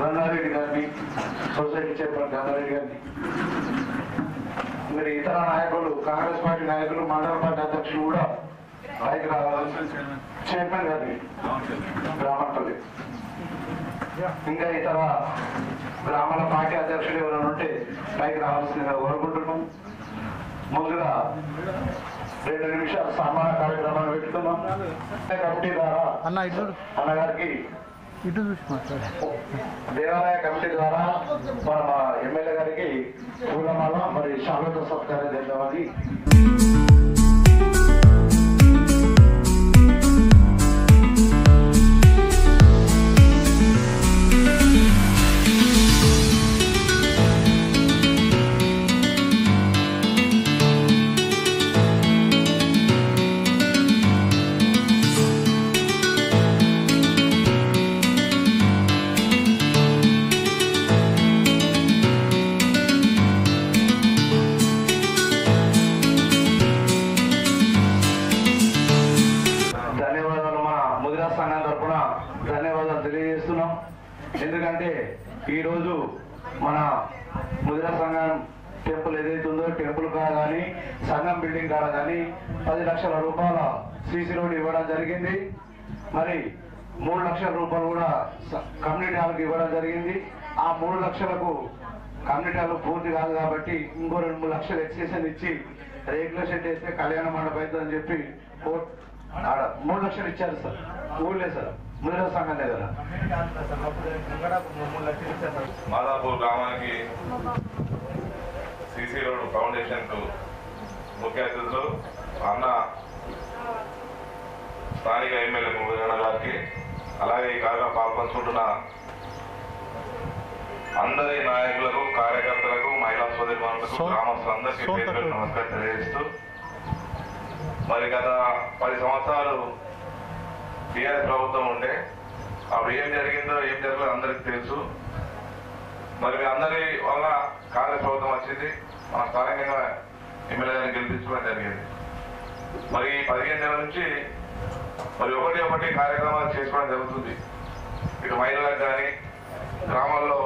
గంగారెడ్డి గారిని, society chairman Gangareddy గారిని, మరి ఇతర నాయకులు, కాంగ్రెస్ పార్టీ నాయకులు, మండల పార్టీ అధ్యక్షులు కూడా పైకి రావాల్సి, చైర్మన్ గారిని బ్రాహ్మణపల్లి, ఇంకా ఇతర గ్రామాల పార్టీ అధ్యక్షులు ఎవరైనా ఉంటే పైకి రావాల్సిందిగా కోరుకుంటున్నాం. ముందుగా 2 నిమిషాలు సన్మాన కార్యక్రమాన్ని పెట్టుకున్నాం. కమిటీ ద్వారా అన్నగారికి దేవాలయ కమిటీ ద్వారా మన ఎమ్మెల్యే గారికి పూలమాల మరి స్వాగత సత్కారం చేద్దామని ధన్యవాదాలు తెలియజేస్తున్నాం. ఎందుకంటే ఈరోజు మన ముదిరా సంఘం టెంపుల్ ఏదైతే ఉందో టెంపుల్ కాడ కానీ సంఘం బిల్డింగ్ కాడ కానీ 10 లక్షల రూపాయల సీసీ రోడ్ ఇవ్వడం జరిగింది. మరి 3 లక్షల రూపాయలు కూడా కమ్యూనిటీ హాల్కి ఇవ్వడం జరిగింది. ఆ 3 లక్షలకు కమ్యూనిటీ హాల్ పూర్తి కాదు కాబట్టి ఇంకో 2-3 లక్షలు ఎక్స్టెన్షన్ ఇచ్చి రేకుల షెడ్ వేస్తే కళ్యాణ మండపం అవుతుందని చెప్పి 3 లక్షలు ఇచ్చారు సార్. ఊళ్ళే సార్, ముదిరా సంఘం లేదా మాదాపూర్ గ్రామానికి సిసి రోడ్ ఫౌండేషన్ కు ముఖ్య అతిథులు అన్న స్థానిక ఎమ్మెల్యే ముదిరాణ గారికి, అలాగే ఈ కార్యక్రమం పాల్పంచుకుంటున్న అందరి నాయకులకు, కార్యకర్తలకు, మహిళా సోదరిమణులకు, గ్రామస్తులందరికీ పేరు నమస్కారం తెలియజేస్తూ, మరి గత 10 సంవత్సరాలు టీఆర్ఎస్ ప్రభుత్వం ఉంటే అప్పుడు ఏం జరిగిందో ఏం జరగలేదు అందరికీ తెలుసు. మరి మీ అందరి వల్ల కాంగ్రెస్ ప్రభుత్వం వచ్చింది, మన స్థానికంగా ఎమ్మెల్యే గారిని గెలిపించడం జరిగింది. మరి 15 నెలల నుంచి మరి ఒకటి కార్యక్రమాలు చేసుకోవడం జరుగుతుంది. ఇటు మహిళలకు కానీ, గ్రామాల్లో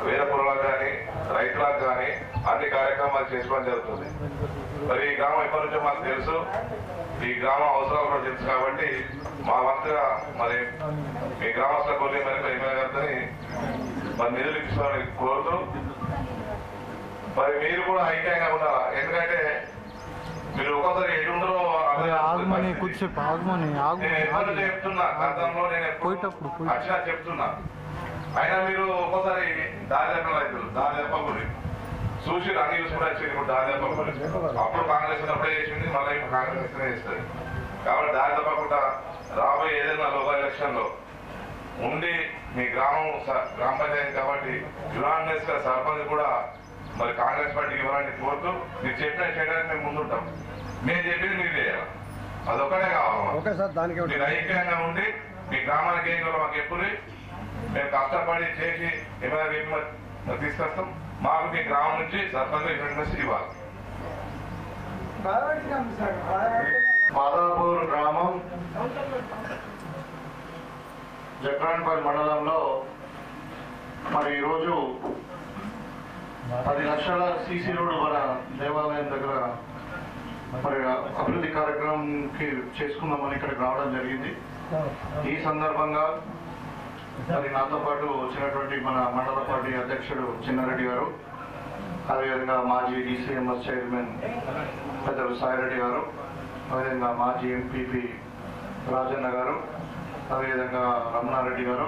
వేరే పురులకు కానీ, రైతులకు కానీ అన్ని కార్యక్రమాలు చేసుకోవడం జరుగుతుంది. మరి ఈ గ్రామం ఎప్పటి నుంచో మాకు తెలుసు, ఈ గ్రామం అవసరాలు కూడా తెలుసు కాబట్టి మా వంతుగా మరి మీ గ్రామస్తుల కొన్ని మరి ఎమ్మెల్యే గారితో మరి నిధులు ఇప్పించాలని కోరుతూ, మరి మీరు కూడా ఐక్యంగా ఉండాలా. ఎందుకంటే మీరు ఒక్కోసారి ఎటుండో చెప్తున్నా, గతంలో నేను అక్షర చెప్తున్నా, అయినా మీరు ఒక్కోసారి దారి చెప్పలేదు, దారి చెప్పకూడదు చూసి అన్ని చూసుకుంటే వచ్చింది. ఇప్పుడు దారి తప్పకూడదు, అప్పుడు కాంగ్రెస్ అప్పుడే చేసింది, మళ్ళీ ఇప్పుడు కాంగ్రెస్ చేస్తుంది. కాబట్టి దారి తప్పకుండా రాబోయే ఏదైనా లోకల్ ఎలక్షన్ లో ఉండి మీ గ్రామ పంచాయతీ కాబట్టి యునానిమస్ గా సర్పంచ్ కూడా మరి కాంగ్రెస్ పార్టీకి ఇవ్వాలని కోరుతూ, మీరు చెప్పిన చేయడానికి మేము ముందుంటాం. మేము చెప్పింది మీరు చేయాలి, అదొక్కటే కావాలి. మీరు ఐక్యంగా ఉండి మీ గ్రామానికి ఏం కావాలో మాకు ఎప్పుడు మేము కష్టపడి చేసి ఏమైనా తీసుకొస్తాం. మాకు మీ గ్రామం నుంచి సర్పంచ్ ఇన్ఫర్మేషన్ ఇవ్వాలి. మాదాపూర్ గ్రామం జక్రాన్పల్లి మండలంలో మరి ఈరోజు 10 లక్షల సీసీ రోడ్డు మన దేవాలయం దగ్గర మరి అభివృద్ధి కార్యక్రమంకి చేసుకుందామని ఇక్కడికి రావడం జరిగింది. ఈ సందర్భంగా మరి నాతో పాటు వచ్చినటువంటి మన మండల పార్టీ అధ్యక్షుడు చిన్నారెడ్డి గారు, అదేవిధంగా మాజీ డిసిఎంఎస్ చైర్మన్ పెద్దలు సాయిరెడ్డి గారు, అదేవిధంగా మాజీ ఎంపీపీ రాజన్న గారు, అదేవిధంగా రమణారెడ్డి గారు,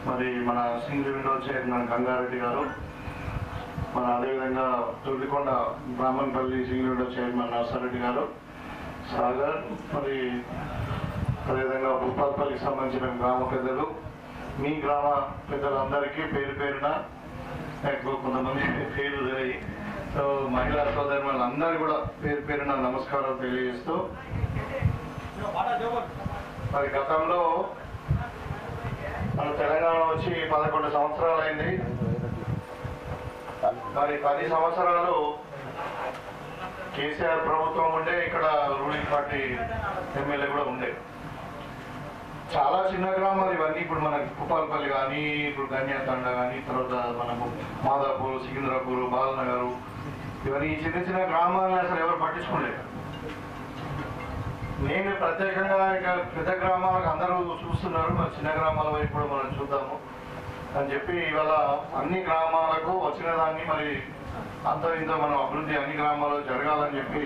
మరి మన సింగిల్ విండో చైర్మన్ గంగారెడ్డి గారు, మన అదేవిధంగా Turdikonda Brahmanapalli single window chairman Narsareddy గారు, సాగర్, మరి అదేవిధంగా భూపాల్పల్లికి సంబంధించిన గ్రామ పెద్దలు, మీ గ్రామ పెద్దలందరికీ పేరు పేరున కొంతమంది పేరు తెలియ, సో మహిళా సోదరులు అందరూ కూడా పేరు పేరున నమస్కారాలు తెలియజేస్తూ, మరి గతంలో మన తెలంగాణ వచ్చి 11 సంవత్సరాలు అయింది. మరి 10 సంవత్సరాలు కేసీఆర్ ప్రభుత్వం ఉండే, ఇక్కడ రూలింగ్ పార్టీ ఎమ్మెల్యే కూడా ఉండే. చాలా చిన్న గ్రామాలు ఇవన్నీ. ఇప్పుడు మనకి కుపాలపల్లి కానీ, ఇప్పుడు గన్యాతండ కానీ, తర్వాత మనకు మాదాపూర్, సికింద్రాపూర్, బాలనగర్, ఇవన్నీ చిన్న చిన్న గ్రామాలను అసలు ఎవరు పట్టించుకోలేదు. నేను ప్రత్యేకంగా ఇక పెద్ద గ్రామాలకు అందరూ చూస్తున్నారు, మరి చిన్న గ్రామాల వైపు కూడా మనం చూద్దాము అని చెప్పి ఇవాళ అన్ని గ్రామాలకు వచ్చిన దాన్ని మరి అంత ఇంత మనం అభివృద్ధి అన్ని గ్రామాల్లో జరగాలని చెప్పి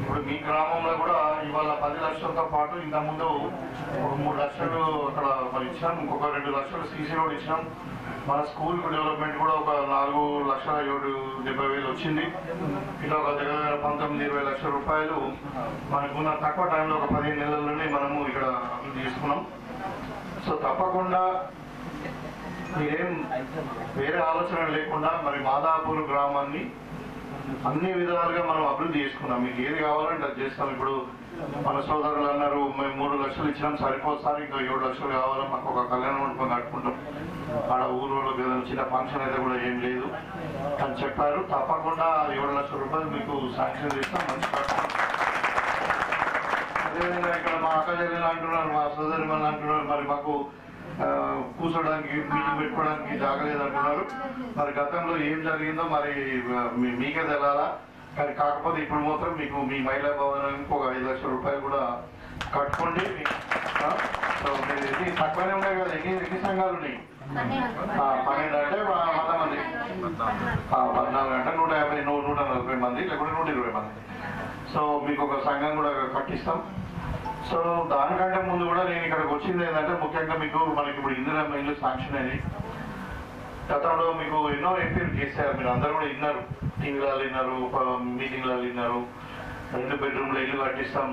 ఇప్పుడు మీ గ్రామంలో కూడా ఇవాళ 10 లక్షలతో పాటు ఇంతకుముందు 3 లక్షలు అక్కడ మరి ఇచ్చినాం, ఇంకొక 2 లక్షలు సీసీ రోడ్ ఇచ్చినాం. మన స్కూల్ డెవలప్మెంట్ కూడా ఒక 4,70,000 వచ్చింది. ఇలా ఒక దగ్గర 19-20 లక్షల రూపాయలు మనకున్న తక్కువ టైంలో ఒక 15 నెలల్లోనే మనము ఇక్కడ తీసుకున్నాం. సో తప్పకుండా మీరేం వేరే ఆలోచన లేకుండా మరి మాదాపూర్ గ్రామాన్ని అన్ని విధాలుగా మనం అభివృద్ధి చేసుకున్నాం. మీకు ఏది కావాలంటే అది చేస్తాం. ఇప్పుడు మన సోదరులు అన్నారు మేము 3 లక్షలు ఇచ్చినాం సరిపోతారు, ఇంకా 7 లక్షలు కావాలా, మాకు ఒక కళ్యాణ మండపం కట్టుకుంటాం, ఆడ ఊళ్ళో చిన్న ఫంక్షన్ అయితే కూడా ఏం లేదు అని చెప్పారు. తప్పకుండా 7 లక్షల రూపాయలు మీకు శాంక్షన్ చేస్తాం, మంచి కట్టుకుంటాం. అదేవిధంగా ఇక్కడ మా అక్క చెల్లెలు అంటున్నారు, మా సోదరి మళ్ళీ అంటున్నారు మరి మాకు కూర్చోడానికి మీటింగ్ పెట్టుకోవడానికి జాగలేదు అంటున్నారు. మరి గతంలో ఏం జరిగిందో మరి మీకే తెలాలా. కానీ కాకపోతే ఇప్పుడు మాత్రం మీకు మీ మహిళా భవనానికి ఒక 5 లక్షల రూపాయలు కూడా కట్టుకోండి. సో మీరు ఎన్ని తక్కువనే ఉన్నాయి కదా, ఎన్ని సంఘాలు ఉన్నాయి? 12 అంటే 100 మంది, 14 అంటే 150, 140 మంది, లేకుంటే 120 మంది. సో మీకు ఒక సంఘం కూడా కట్టిస్తాం. సో దానికంటే ముందు కూడా నేను ఇక్కడికి వచ్చింది ఏంటంటే ముఖ్యంగా మీకు మనకి ఇప్పుడు ఇందిరమ్మ ఇల్లు శాంక్షన్ అని గతంలో మీకు ఎన్నో ఎంపీలు చేశారు, మీరు అందరూ కూడా విన్నారు, టీవీలలో విన్నారు, మీటింగ్లలో విన్నారు. 2 బెడ్రూమ్ల ఇల్లు కట్టిస్తాం.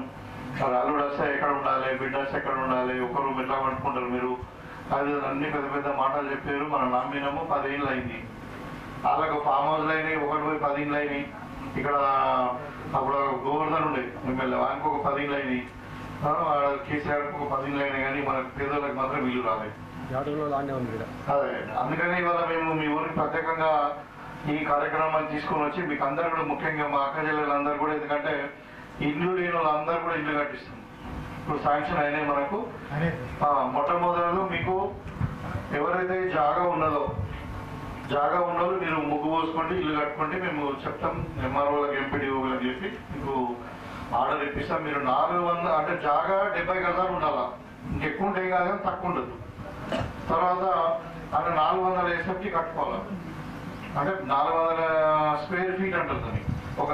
మరి అల్లుడు వస్తే ఎక్కడ ఉండాలి, బిడ్డస్ ఎక్కడ ఉండాలి, ఒక రూమ్ ఎట్లా పట్టుకుంటారు మీరు, అది అన్ని పెద్ద పెద్ద మాటలు చెప్పారు. మనం నమ్మినాము. 10 ఏళ్ళు అయింది. వాళ్ళకు ఫామ్ హౌస్లు అయినాయి, 1 పోయి 10 ఏళ్ళు అయినాయి. ఇక్కడ అప్పుడు గవర్నర్ ఉండే ఎమ్మెల్యే, ఆయనకు ఒక 10 ఏళ్ళు అయినాయి. కేసీఆర్కి ఒక 10 ఏళ్ళు అయినా కానీ మన పేదలకు మాత్రం ఇల్లు రాలేదు. అదే అందుకని ఇవాళ మేము మీ ఊరికి ప్రత్యేకంగా ఈ కార్యక్రమాన్ని తీసుకొని వచ్చి మీకు అందరు కూడా ముఖ్యంగా మా అక్క చెల్లెలందరూ కూడా, ఎందుకంటే ఇల్లు లేని వాళ్ళందరూ కూడా ఇల్లు కట్టిస్తాం. ఇప్పుడు శాంక్షన్ అయినాయి మనకు. మొట్టమొదలు మీకు ఎవరైతే జాగా ఉన్నదో మీరు ముగ్గు పోసుకోండి, ఇల్లు కట్టుకోండి, మేము చెప్తాం. ఎంఆర్ఓలకు ఎంపీడీఓలకు చెప్పి మీకు ఆర్డర్ ఇప్పిస్తాం. మీరు 400 అంటే జాగా 70 గజాలు ఉండాలా, ఇంకెక్కువ ఉంటే కాదు కానీ తక్కువ ఉండదు. తర్వాత అక్కడ 400 ఎస్ఎఫ్టీ కట్టుకోవాలి, అంటే 400 స్క్వేర్ ఫీట్ అంటుంది ఒక.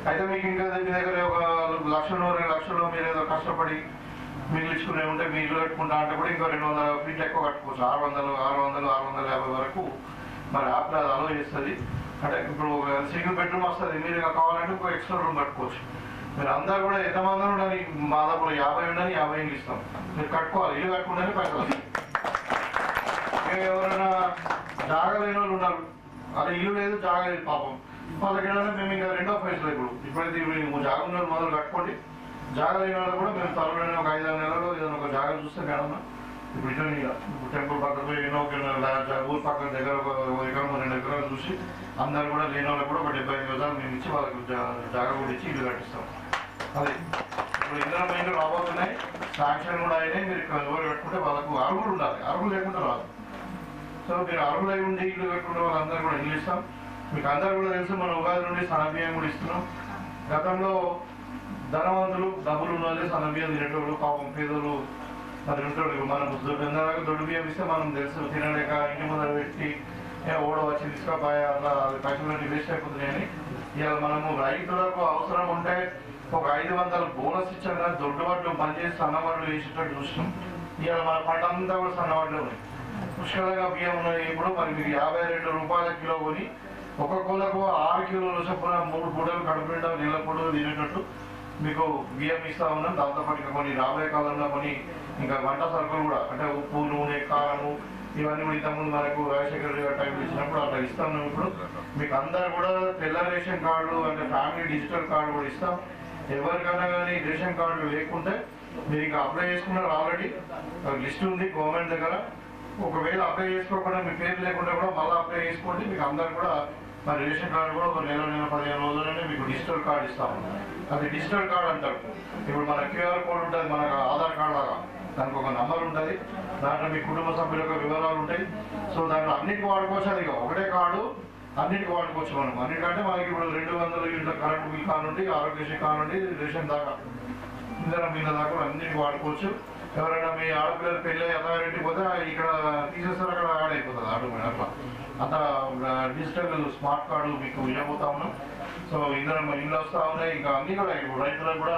అయితే మీకు ఇంకా మీ దగ్గర ఒక 1 లక్షలు 2 లక్షలు మీరు ఏదో కష్టపడి మిగిలించుకునే ఉంటే మీ ఇల్లు కట్టుకుంటా అంటే కూడా ఇంకో 200 ఫీట్లు ఎక్కువ కట్టుకోవచ్చు. 600-650 వరకు మరి యాప్ అది అలో చేస్తుంది. అంటే ఇప్పుడు సింగిల్ బెడ్రూమ్ వస్తుంది, మీరు కావాలంటే ఇంకో ఎక్స్ట్రా రూమ్ కట్టుకోవచ్చు. మీరు అందరూ కూడా ఎంతమంది ఉండాలి, మాదాపులో 50 ఉండని 50 ఇల్లు ఇస్తాం. మీరు కట్టుకోవాలి, ఇల్లు కట్టుకుంటేనే పైసలు. ఎవరైనా జాగా లేని వాళ్ళు ఉన్నారు, అదే ఇల్లు లేదు జాగా లేదు పాపం, వాళ్ళకి ఏంటంటే మేము ఇంకా 2వ పైసలు ఇప్పుడైతే జాగా ఉన్న వాళ్ళు మొదలు కట్టుకోండి. జాగా లేని వాళ్ళు కూడా మేము త్వరలోనే ఒక 5-6 నెలల్లో ఏదైనా ఒక జాగా చూస్తే మేడం ఇప్పుడు ఇట్లా ఇప్పుడు టెంపుల్ పక్కన ఎన్నో ఊరు పక్కన దగ్గర ఒక 1 ఎకరం 2 ఎకరాలు చూసి అందరు కూడా లేని వాళ్ళకి కూడా ఒక 75 గజాలు మేము ఇచ్చి వాళ్ళకి జాగా కూడా ఇచ్చి ఇల్లు కట్టిస్తాం. అదే ఇప్పుడు ఇందులో మైండ్ రాబోతున్నాయి, శాంక్షన్ కూడా అయినాయి. మీరు ఎవరు కట్టుకుంటే వాళ్ళకు అర్హులు ఉండాలి, అర్హులు లేకుండా రాదు. సో మీరు అర్హులై ఉండి ఇల్లు కట్టుకుంటే వాళ్ళందరూ కూడా ఇల్లు ఇస్తాం. మీకు అందరూ కూడా తెలుసు, మన ఉగాది నుండి సన్నబియ్యం కూడా ఇస్తున్నాం. గతంలో ధనవంతులు డబ్బులు ఉన్నది సన్నబియ్యం తినేటోళ్ళు, పాపం పేదలు మరి ఉంటాడు. మనం దొడ్డు బియ్యం ఇస్తే మనం తెలుసు తినలేక ఇంటి ముందర పెట్టి ఓడ వచ్చి తీసుకపోయా అట్లా పైసలు వేస్ట్ అయిపోతున్నాయని ఇవాళ మనము రైతులకు అవసరం ఉంటే ఒక 500 బోనస్ ఇచ్చాం. కానీ దొడ్డు వడ్లు పనిచేసి సన్నవాళ్ళు వేసేటట్టు చూసినాం. ఇవాళ మన పంట అంతా కూడా సన్నవాళ్ళే ఉన్నాయి, పుష్కలంగా బియ్యం ఉన్నాయి. ఇప్పుడు మరి మీకు 52 రూపాయల కిలో కొని ఒక్కొక్కలకు 6 కిలోల చొప్పున 3 పూటలు కడుపు నిండా నీళ్ళ పూటలు తినేటట్టు మీకు బియ్యం ఇస్తా ఉన్నాం. దాంతోపాటు కొన్ని రాబోయే కాలంలో కొన్ని ఇంకా వంట సరుకులు కూడా, అంటే ఉప్పు, నూనె, కారము, ఇవన్నీ కూడా ఇంతకుముందు మనకు రాజశేఖర్ గారి టైం ఇచ్చినప్పుడు అట్లా ఇస్తాం. ఇప్పుడు మీకు అందరు కూడా తెల్ల రేషన్ కార్డు అంటే ఫ్యామిలీ డిజిటల్ కార్డు కూడా ఇస్తాం. ఎవరికైనా కానీ రేషన్ కార్డు లేకుంటే మీరు ఇంకా అప్లై చేసుకున్నారు, ఆల్రెడీ లిస్ట్ ఉంది గవర్నమెంట్ దగ్గర. ఒకవేళ అప్లై చేసుకోకుండా మీ పేరు లేకుండా కూడా మళ్ళీ అప్లై చేసుకోండి. మీకు అందరు కూడా మరి రేషన్ కార్డు కూడా ఒక 15 రోజుల్లోనే మీకు డిజిటల్ కార్డు ఇస్తాము. అది డిజిటల్ కార్డు అంటారు. ఇప్పుడు మన క్యూఆర్ కోడ్ ఉంటుంది, మనకు ఆధార్ కార్డు లాగా దానికి ఒక నంబర్ ఉంటుంది, దాంట్లో మీ కుటుంబ సభ్యుల యొక్క వివరాలు ఉంటాయి. సో దాంట్లో అన్నిటికీ వాడుకోవచ్చు. అది ఒకటే కార్డు అన్నిటికీ వాడుకోవచ్చు. మనం అన్నిటికంటే మనకి ఇప్పుడు 200 యూనిట్ల కరెంట్ బిల్ కానుండి, ఆరోగ్యశ్రీ కానుండి, రేషన్ దాకా ఇంధనం బిల్ల దాకా అన్నిటికీ వాడుకోవచ్చు. ఎవరైనా మీ ఆడపిల్లలు పెళ్ళి అథారిటీకి పోతే ఇక్కడ తీసేస్తారు, అక్కడ యాడ్ అయిపోతుంది ఆటోమేటిక్. అట్లా అంత డిజిటల్ స్మార్ట్ కార్డు మీకు ఇవ్వబోతా ఉన్నాం. సో ఇంధనం ఇండ్లు వస్తూ ఉన్నాయి. ఇంకా అన్నీ కూడా ఇప్పుడు రైతులకు కూడా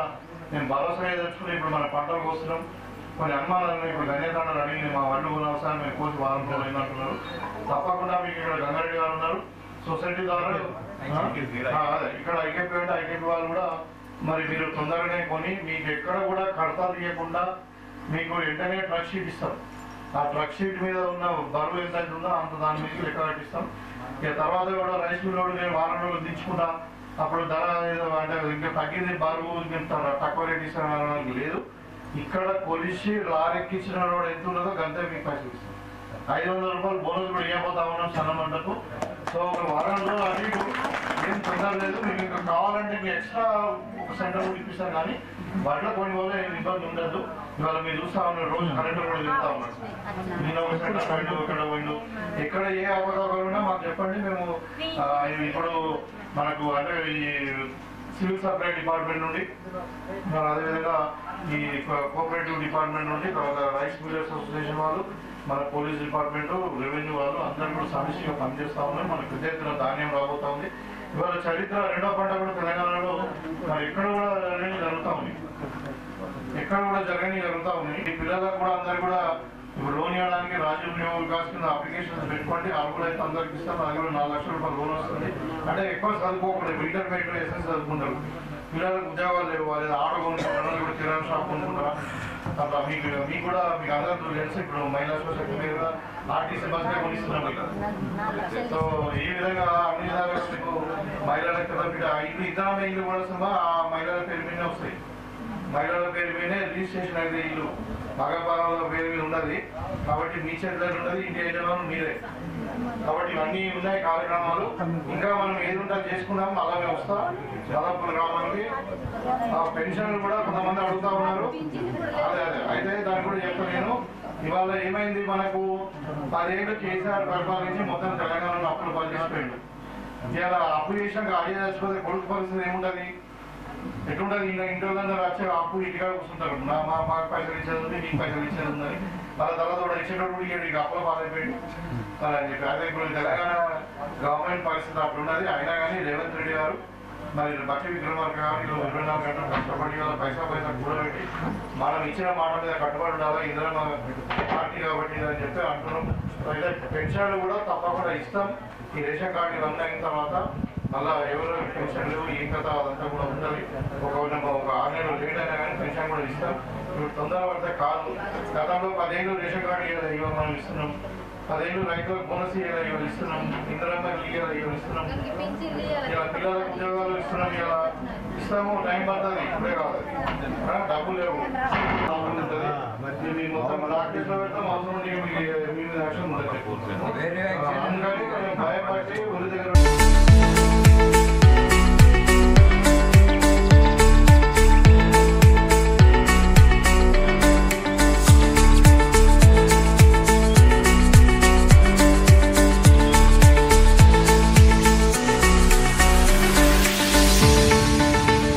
నేను భరోసా తెచ్చుకుని ఇప్పుడు మన పంటలు కోస్తున్నాం. కొన్ని అనుమానాలు ఇప్పుడు గణేతాండలు అడిగి మా వాళ్ళు అవసరం మేము కోసి వారం రోజులు అయిందంటున్నారు. తప్పకుండా మీకు ఇక్కడ గంగారెడ్డి గారు ఉన్నారు, సొసైటీ ద్వారా అదే ఇక్కడ ఐకేపీ అంటే ఐకేపీ వాళ్ళు కూడా మరి మీరు తొందరగానే కొని మీకు ఎక్కడ కూడా కడతాలు తీయకుండా మీకు వెంటనే ట్రక్ షీట్ ఇస్తాం. ఆ ట్రక్ షీట్ మీద ఉన్న బరువు ఎంత ఉందో అంత దాని మీద లెక్క కట్టిస్తాం. ఇక తర్వాత కూడా రైస్ మిల్ నేను వారం రోజులు దించుకుంటా, అప్పుడు ధర ఏదో అంటే ఇంకా తగ్గింది బరువు ఇంకా తక్కువ రేట్ ఇస్తాను లేదు. ఇక్కడ కొలిసి లారెక్కించిన రోడ్ ఎంత ఉన్నదో గంతే మీకు పైసలు ఇస్తాం. 500 రూపాయలు బోనస్ కూడా ఇవ్వబోతా ఉన్నాం సన్న మంటకు. సో ఒక వారం రోజులు అది ఏం తొందర లేదు. మీకు ఇంకా కావాలంటే మీకు ఎక్స్ట్రా ఒక సెంటర్ కూడా ఇప్పిస్తాం, కానీ వాటిలో కొన్ని రోజులు ఏం ఇబ్బంది ఉండదు. ఇవాళ మీరు చూస్తా ఉన్నారు, రోజు కరెంట్ కూడా తిరుగుతా ఉన్నారు. నేను ఒక సెంటర్ పోయిండు, ఇక్కడ పోయిండు, ఎక్కడ ఏ అవకాశాలు ఉన్నా మాకు చెప్పండి. మేము ఇప్పుడు మనకు అంటే ఈ సివిల్ సప్లై డిపార్ట్మెంట్ నుండి, అదేవిధంగా ఈ కోఆపరేటివ్ డిపార్ట్మెంట్ నుండి, తర్వాత రైస్ మిల్లర్స్ అసోసియేషన్ వాళ్ళు, మన పోలీస్ డిపార్ట్మెంట్, రెవెన్యూ వాళ్ళు అందరూ కూడా సమిష్టిగా పనిచేస్తూ ఉన్నారు. మనకు పెద్ద ఎత్తున ధాన్యం రాబోతా ఉంది. ఇవాళ చరిత్ర రెండో పంట కూడా తెలంగాణలో మరి ఎక్కడ కూడా జరుగుతూ ఉంది, ఎక్కడ కూడా జరుగుతూ ఉన్నాయి. ఈ పిల్లలకు కూడా అందరు కూడా ఇప్పుడు లోన్ ఇవ్వడానికి రాజీవ్ న్యూ వికాస్ కింద అప్లికేషన్స్ పెట్టుకోండి. అర్హులు అయితే అందరికి ఇస్తాం. అది కూడా 4 లక్షల రూపాయలు లోన్ వస్తుంది. అంటే ఎక్కువ చదువుకోకూడదు, ఇంటర్మీడియట్ ఎస్ఎస్ చదువుకుంటారు. పిల్లలకు ఉద్యోగాలు లేవు, వాళ్ళు ఆటో కొనుక్కుంటారు, కూడా కిరాణా షాప్ కొనుక్కుంటారా. అట్లా మీకు కూడా మీకు అందరూ తెలుసు. ఇప్పుడు మహిళా సొసైటీ మీద ఆర్టీసీ బస్సే కొనిస్తున్నాం. సో ఈ విధంగా అన్ని విధాలుగా మీకు మహిళలకు కదా ఇల్లు ఇద్దరం ఇల్లు కూడా ఆ మహిళల పేరు మీదే వస్తాయి. మహిళల పేరు మీదే రిజిస్ట్రేషన్ అయితే ఇల్లు మగపాల పేరు మీద ఉన్నది కాబట్టి మీ చేతిలో ఉన్నది, ఇంటి యజమానం మీరే. కాబట్టి ఇవన్నీ ఉన్నాయి కార్యక్రమాలు. ఇంకా మనం ఏది ఉంటే చేసుకుందాం. అలాగే వస్తా దాదాపు గ్రామానికి పెన్షన్లు కూడా కొంతమంది అడుగుతా ఉన్నారు. అదే అయితే దాన్ని కూడా చెప్తాను నేను. ఇవాళ ఏమైంది, మనకు 10 ఏళ్ళు కేసీఆర్ పరిపాలించి మొత్తం తెలంగాణలో అప్పులు పాలు చేసిపోయింది. ఇలా అప్పు చేసినాక అయ్యే చచ్చిపోతే కొడుకు పరిస్థితి ఏముంటుంది, ఎటుంటుంది? ఇంట్లో వచ్చే అప్పు ఇంటికాడ కూర్చుంటారు. మాకు పైసలు ఇచ్చేది ఉంది, మీకు పైసలు ఇచ్చేది ఉందని. వాళ్ళ తర్వాత కూడా ఇచ్చేటప్పుడు ఇక అప్పుల పాలైపోయింది అని చెప్పి. అదే ఇప్పుడు తెలంగాణ గవర్నమెంట్ పరిస్థితి అప్పుడు ఉన్నది. అయినా కానీ రేవంత్ రెడ్డి గారు మరి బట్టి విక్రమార్క గారు 24 గంటలు కష్టపడి వాళ్ళ పైసా కూడబెట్టి మనం ఇచ్చిన మాట మీద కట్టుబడి ఉండాలి. ఇందులో పార్టీ కాబట్టి అని చెప్పి అంటున్నాం. అయితే పెన్షన్లు కూడా తప్పకుండా ఇస్తాం. ఈ రేషన్ కార్డు రన్ అయిన తర్వాత మళ్ళీ ఎవరు పెన్షన్లు ఏం కథ అదంతా కూడా ఉంటుంది. ఒక 6 నెలలు లేట్ అయినా కానీ పెన్షన్ కూడా ఇస్తాం. ఇప్పుడు తొందరపడితే కాదు. గతంలో 10 ఏళ్ళు రేషన్ కార్డు ఇవాళ మనం ఇస్తున్నాం. 10 ఏళ్ళు రైతులకు బోనస్ ఇవాళ ఇస్తున్నాం. ఇంద్రమ్మ ఇవాళ ఇస్తున్నాం. ఇలా పిల్లలకు ఉద్యోగాలు ఇస్తున్నాం. ఇలా ఇస్తాము. టైం పడుతుంది, ఇప్పుడే కాదు. డబ్బులు లేవు ఉంటుంది. మీ మొత్తం రాకేష్లో పెడతాం. అవసరం మీ మీద యాక్షన్ ఉండదు. అందుకని భయపడి ఊరి దగ్గర